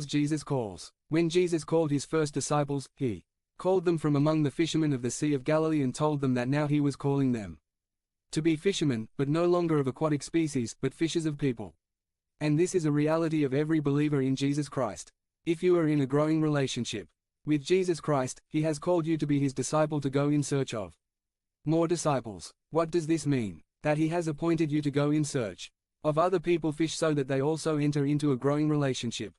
Jesus calls. When Jesus called his first disciples, he called them from among the fishermen of the Sea of Galilee and told them that now he was calling them to be fishermen, but no longer of aquatic species, but fishers of people. And this is a reality of every believer in Jesus Christ. If you are in a growing relationship with Jesus Christ, he has called you to be his disciple, to go in search of more disciples. What does this mean? That he has appointed you to go in search of other people fish so that they also enter into a growing relationship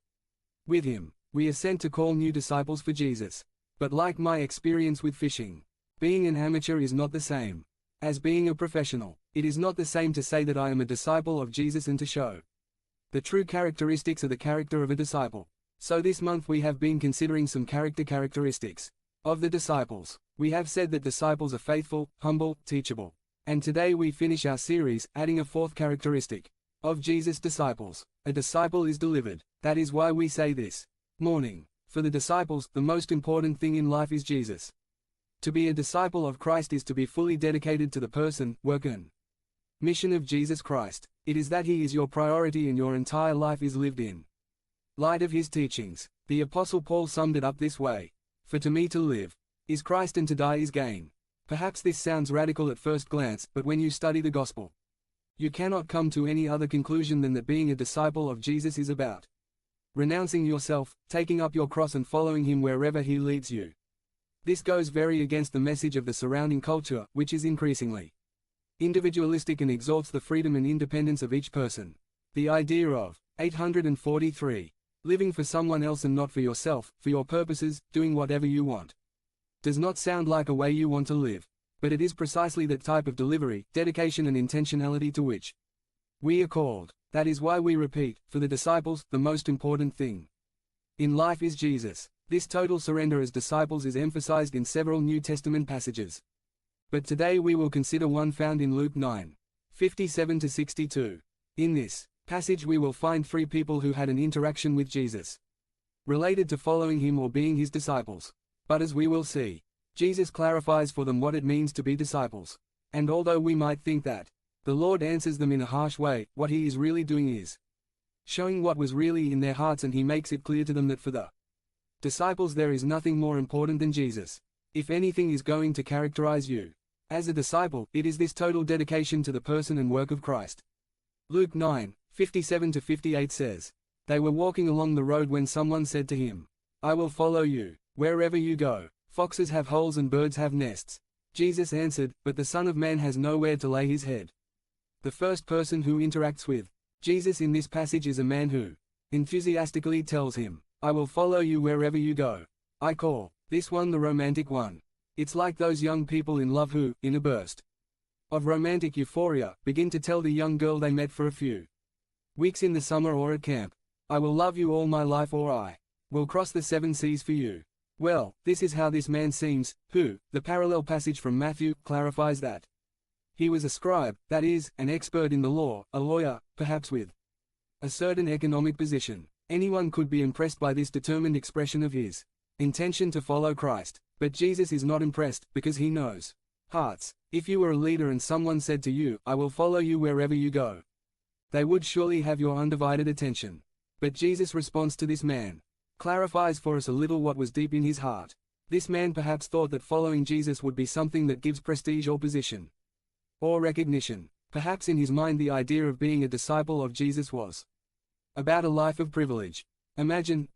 with him. We are sent to call new disciples for Jesus. But like my experience with fishing, being an amateur is not the same as being a professional. It is not the same to say that I am a disciple of Jesus and to show the true characteristics of the character of a disciple. So this month we have been considering some characteristics of the disciples. We have said that disciples are faithful, humble, teachable. And today we finish our series, adding a fourth characteristic of Jesus' disciples. A disciple is delivered. That is why we say this morning. For the disciples, the most important thing in life is Jesus. To be a disciple of Christ is to be fully dedicated to the person, work and mission of Jesus Christ. It is that he is your priority and your entire life is lived in light of his teachings. The Apostle Paul summed it up this way: "For to me to live is Christ and to die is gain." Perhaps this sounds radical at first glance, but when you study the gospel, you cannot come to any other conclusion than that being a disciple of Jesus is about renouncing yourself, taking up your cross and following him wherever he leads you. This goes very against the message of the surrounding culture, which is increasingly individualistic and exalts the freedom and independence of each person. The idea of 843, living for someone else and not for yourself, for your purposes, doing whatever you want, does not sound like a way you want to live. But it is precisely that type of delivery, dedication and intentionality to which we are called. That is why we repeat, for the disciples, the most important thing in life is Jesus. This total surrender as disciples is emphasized in several New Testament passages. But today we will consider one found in Luke 9:57-62. In this passage we will find three people who had an interaction with Jesus, related to following him or being his disciples. But as we will see, Jesus clarifies for them what it means to be disciples. And although we might think that the Lord answers them in a harsh way, what he is really doing is showing what was really in their hearts, and he makes it clear to them that for the disciples there is nothing more important than Jesus. If anything is going to characterize you as a disciple, it is this total dedication to the person and work of Christ. Luke 9:57-58 says, "They were walking along the road when someone said to him, 'I will follow you wherever you go. Foxes have holes and birds have nests.' Jesus answered, 'But the Son of Man has nowhere to lay his head.'" The first person who interacts with Jesus in this passage is a man who enthusiastically tells him, "I will follow you wherever you go." I call this one the romantic one. It's like those young people in love who, in a burst of romantic euphoria, begin to tell the young girl they met for a few weeks in the summer or at camp, "I will love you all my life," or "I will cross the 7 seas for you." Well, this is how this man seems, who, the parallel passage from Matthew, clarifies that he was a scribe, that is, an expert in the law, a lawyer, perhaps with a certain economic position. Anyone could be impressed by this determined expression of his intention to follow Christ. But Jesus is not impressed, because he knows hearts. If you were a leader and someone said to you, "I will follow you wherever you go," they would surely have your undivided attention. But Jesus' response to this man clarifies for us a little what was deep in his heart. This man perhaps thought that following Jesus would be something that gives prestige or position or recognition. Perhaps in his mind the idea of being a disciple of Jesus was about a life of privilege. Imagine